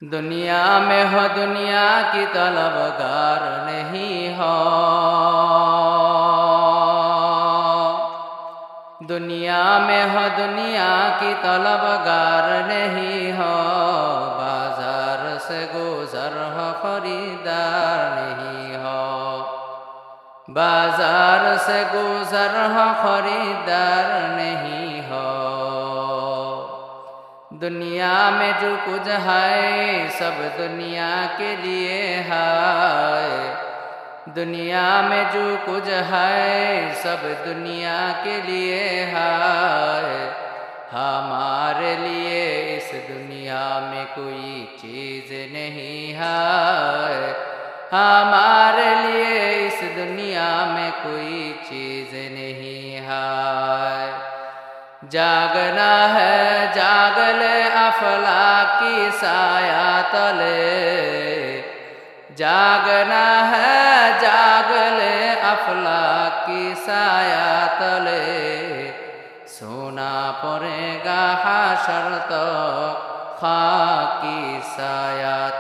दुनिया में हो दुनिया की तलबगार नहीं हो। दुनिया में हो दुनिया की तलबगार नहीं हो। बाजार से गुजर हो खरीदार नहीं हो। बाजार से गुजर हो खरीदार नहीं हो। दुनिया में जो कुछ है सब दुनिया के लिए है। दुनिया में जो कुछ है सब दुनिया के लिए है। हमारे लिए इस दुनिया में कोई चीज़ नहीं है। हमारे लिए इस दुनिया में कोई चीज़ नहीं है। जागना है जाग ले अफलाकी साया तले। जागना है जाग ले अफलाकी साया तले। सोना पड़ेगा हाशर तो खाकी साया